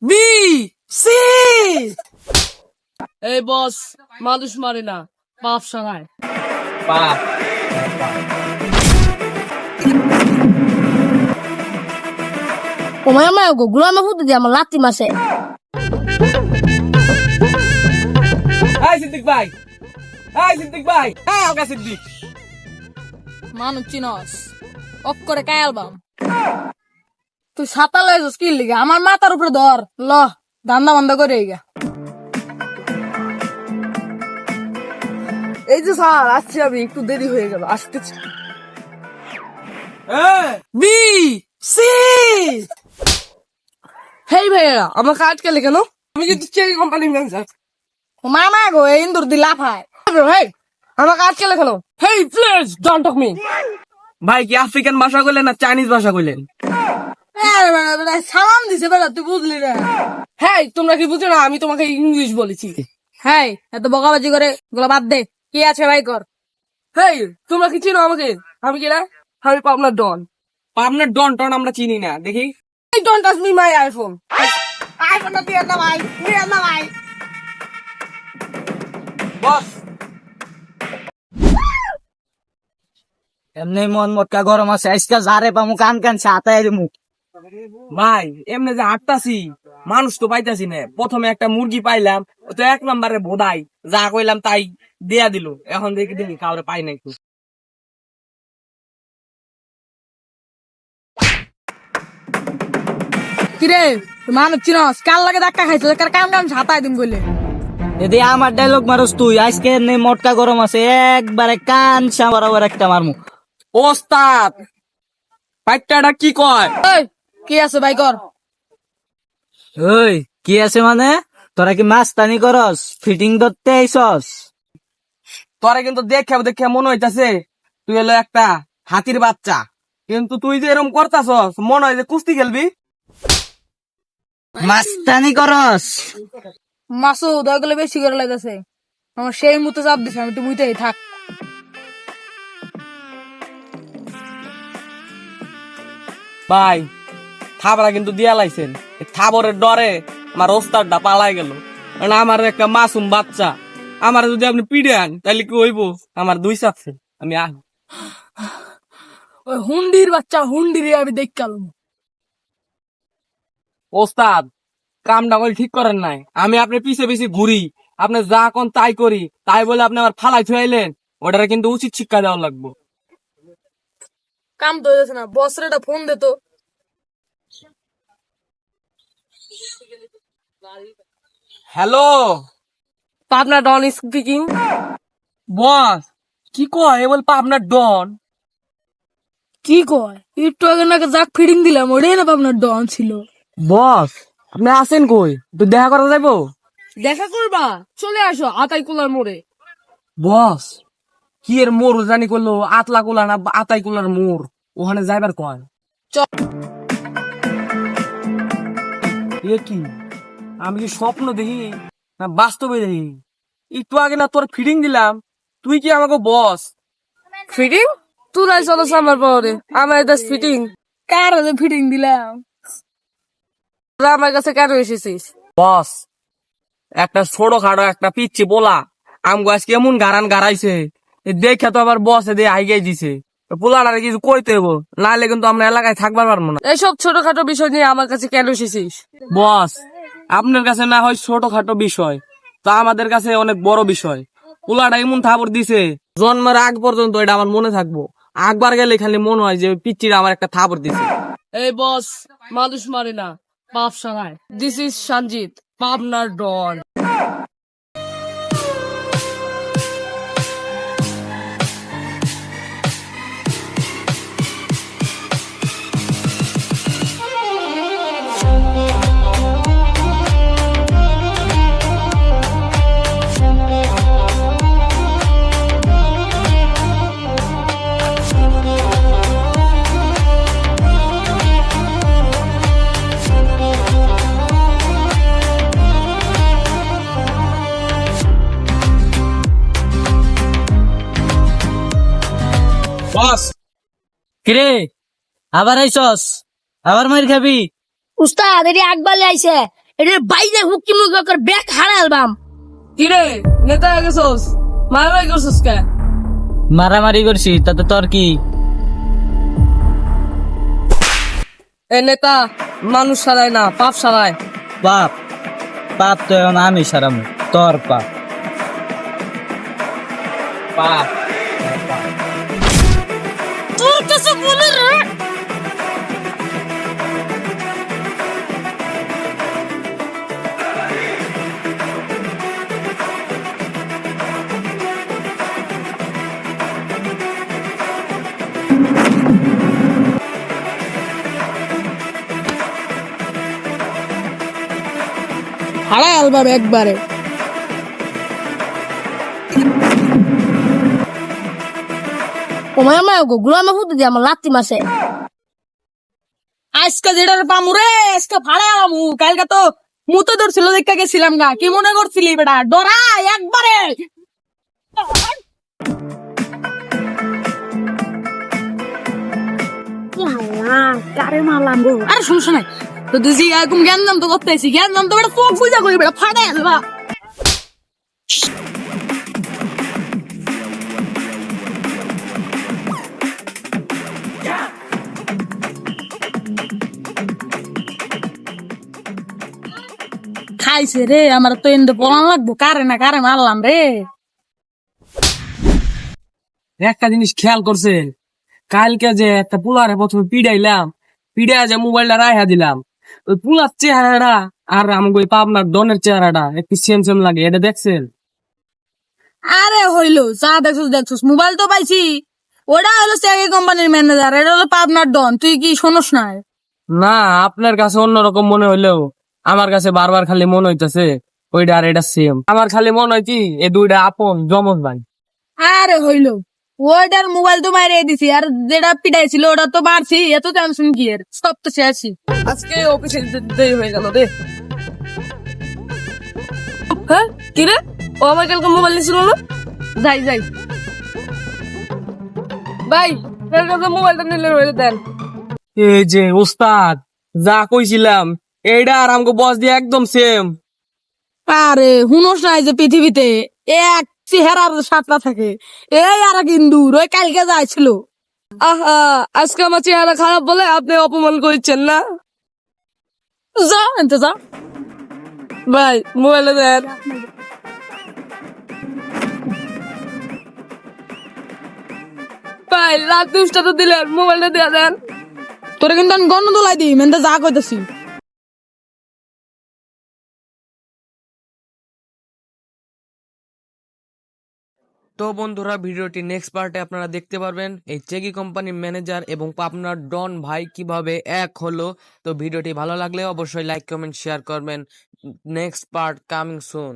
B C. এই বস, মানুষ মারে না, পাপ সারায়। বাহ, ওমায় আমায় গো গুলামে ফুটে দিয়ে আমার লাত্তি মাসে। এই সিদ্দিক ভাই, এই সিদ্দিক ভাই, এই ওকে সিদ্দিক। মানুষ চিনস অফ করে কাই অ্যালবাম। তুই সাঁতার লয়েছিস কি লিগা? আমার মাথার উপরে ধর ল, ধান্দা বন্ধ করে গা। এই যে স্যার, আসছি আমি, একটু দেরি হয়ে গেল, আসতেছি। B C. হেই ভাইয়া, আমার কাজ কেলে কেন? আমি কিন্তু চেরি কোম্পানির ম্যানেজার। মামা গো এই ইন্দুর দি লাফায়। হেই, আমার কাজ কেলে কেন? হেই প্লিজ ডোন্ট টক মি। ভাই কি আফ্রিকান ভাষা কইলেন না চাইনিজ ভাষা কইলেন? সালাম দিছে বেড়া, তুই বুঝলি না? হেই, তোমরা কি বুঝো না আমি তোমাকে ইংলিশ বলেছি? হ্যাঁ, এত বকাবাজি করে গুলো বাদ দে। কি আছে ভাই কর। হেই, তোমরা কি চিনো আমাকে? আমি কি না? আমি পাবনার ডন। আপনার ডন টন আমরা চিনি না, দেখি। Hey, don't touch me my iPhone. iPhone না দিয়ে না ভাই, দিয়ে না ভাই। বস, এমনি মন মটকা গরম আছে, আজকে যারে পামু কান কান ছাতায় দিমু। ভাই এমনি যে হাঁটতাছি মানুষ তো পাইতাছি না। প্রথমে একটা মুরগি পাইলাম, ও তো 1 নম্বরে বোধাই, যা কইলাম তাই দেয়া দিল। এখন দেখি দেখি কাউরে পাই নাই তো। কিরে মানুষ চিনস কাল লাগে ধাক্কা খাইছো, কাম কাম ছাতায় দিম বলে। যদি আমার ডায়লগ মারস তুই, আজকে এমনি মটকা গরম আছে, একবারে কান সা বরাবর একটা মারমু। ওস্তাদ, পাইটাটা কি কয়? এই কি আছে ভাই কর। ওই কি আছে মানে? তোরা কি মাস্তানি করস? ফিটিং ধরতে আইসস? তোরে কিন্তু দেখে দেখে মনে হইতাছে তুই হলো একটা হাতির বাচ্চা, কিন্তু তুই যে এরকম করতাছস মনে হয় যে কুস্তি খেলবি। মাস্তানি করস? মাসুদ ওইগুলো বেশি করে লাগতেছে, আমার সেই মুতে চাপ দিছে, আমি তো মুইতেই থাক। ভাই থাবরা কিন্তু দিয়া লাইছেন, থাবরের ডরে আমার ওস্তাদটা পালাই গেল। কারণ আমার একটা মাসুম বাচ্চা, আমার যদি আপনি পিড়ান তাহলে কি হইব? আমার 2 চাপছে, আমি আহ। ওই হুন্ডির বাচ্চা হুন্ডিরে আমি দেখলাম। ওস্তাদ কামটা করে ঠিক করেন নাই। আমি আপনি পিছে পিছে ঘুরি, আপনি যা কোন তাই করি, তাই বলে আপনি আমার ফালাই থুয়াইলেন। ওটারে কিন্তু উচিত শিক্ষা দেওয়া লাগবো। কাম তো হয়েছে না, বসরে একটা ফোন দে তো। হ্যালো পাবনা ডন স্পিকিং। বস, কি কয় এ বল আপনার ডন? কি কয়? একটু আগে নাকি যাক ফিডিং দিলাম, ওটাই না আপনার ডন ছিল। বস আপনি আছেন কই? তো দেখা করা যাইবো? দেখা করবা? চলে আসো আতাই কুলার মোড়ে। বস কি এর মোর জানি করলো, আতলা কুলা না আতাই কুলার মোর, ওখানে যাইবার কয়। চল। এ কি, আমি কি স্বপ্ন দেখি না বাস্তবে দেখি? একটু আগে না তোর ফিডিং দিলাম, তুই কি আমাকে বস? ফিটিং? তুলাই চলো আমার পরে, আমার এটা ফিটিং। কার ফিডিং দিলাম? তোরা আমার কাছে কেন এসেছিস? বস একটা ছোট খাটো একটা পিচ্ছি বলা আমগো আজকে এমন গারান গারাইছে, দেখে তো আবার বস এদের আইগাই দিছে। পোলাটারে কিছু কইতে হবো, নাহলে কিন্তু আমরা এলাকায় থাকবার পারবো না। এইসব ছোটখাটো বিষয় নিয়ে আমার কাছে কেন এসেছিস? বস আপনার কাছে না হয় ছোটখাটো বিষয়, তা আমাদের কাছে অনেক বড় বিষয়। পোলাটা এমন থাপড় দিছে, জন্মের আগ পর্যন্ত এটা আমার মনে থাকবো। একবার গেলে খালি মনে হয় যে পিচ্চিরা আমার একটা থাপড় দিছে। এই বস, মানুষ মারে না, পাপ সারায়। দিস ইজ সঞ্জিত, পাবনার ডন। বস কিরে আবার আইসস? আবার মার খাবি? উস্তাদ এটি আকবালে আইছে এটির বাইরে হুকি মুখ করে ব্যাগ হারালবাম। কিরে নেতা হয়ে গেছোস মারামারি করছিস কে? মারামারি করছি তাতে তোর কি? এ নেতা মানুষ সারায় না পাপ সারায়। পাপ? পাপ তো এখন আমি সারামু, তোর পাপ। পাপ তোর কাছে বলে রে হারালবাম একবারে। ওমায় আমায় গুলামে ফুটে দিয়ে আমার লাত্তি মাসে আজকে যেটা পামু রে আজকে ভাড়া আমু, কালকে তো মুতো ধরছিল দেখা গেছিলাম গা, কি মনে করছিলি বেটা ডরা একবারে। কারে মারলাম গো। আরে সমস্যা নাই তো, তুই এরকম জ্ঞান দাম তো করতেছি, জ্ঞান দাম তো বেটা চোখ বুঝা করি বেটা ফাটাই আলবা। খাইছে রে আমার তো এনে পড়ান লাগবো, কারে না কারে মারলাম রে। একটা জিনিস খেয়াল করছেন, কালকে যে একটা পোলারে প্রথমে পিড়াইলাম, পিড়াই যে মোবাইলটা রাইহা দিলাম, ওই পোলার চেহারাটা আর আমাকে ওই পাবনার ডনের চেহারাটা একটু সেম সেম লাগে, এটা দেখছেন? আরে হইলো যা দেখছিস দেখছিস, মোবাইল তো পাইছি, ওটা হলো সেগে কোম্পানির ম্যানেজার, এটা হলো পাবনার ডন, তুই কি শোনস না? না, আপনার কাছে অন্যরকম মনে হইলেও আমার কাছে বারবার খালি মনে হইতেছে ওইটা আর এটা সেম। আমার খালি মনে হয় কি এই দুইটা আপন জমজ ভাই। আরে হইলো ওইটার মোবাইল তো মারিয়ে দিছি, আর যেটা পিটাইছিল ওটা তো মারছি, এত টেনশন কি এর, সব তো শেষই। আজকে অফিসে দেরি হয়ে গেল রে। হ্যাঁ কিরে ও আমার কালকে মোবাইল নিছিল না? যাই যাই ভাই এর কাছে মোবাইলটা নিলে হয়ে দেন। এই যে ওস্তাদ যা কইছিলাম এইটা আর আমাকে বস দিয়ে একদম সেম। আরে হুনস নাই যে পৃথিবীতে এক চেহারার সাতটা থাকে, এই আর কিন্তু ওই কালকে যাইছিল। আহা আজকে আমার চেহারা খারাপ বলে আপনি অপমান করছেন না? যা এনতে যা। ভাই মোবাইলে দেন। ভাই রাত 2টা তো দিলেন, মোবাইলটা দিয়ে দেন। তোরে কিন্তু আমি গণ দোলাই দিই মেনতে যা কইতেছি। তো বন্ধুরা ভিডিওটি নেক্সট পার্টে আপনারা দেখতে পারবেন এই চেগি কোম্পানির ম্যানেজার এবং পাবনার ডন ভাই কিভাবে এক হলো। তো ভিডিওটি ভালো লাগলে অবশ্যই লাইক কমেন্ট শেয়ার করবেন। Next part coming soon.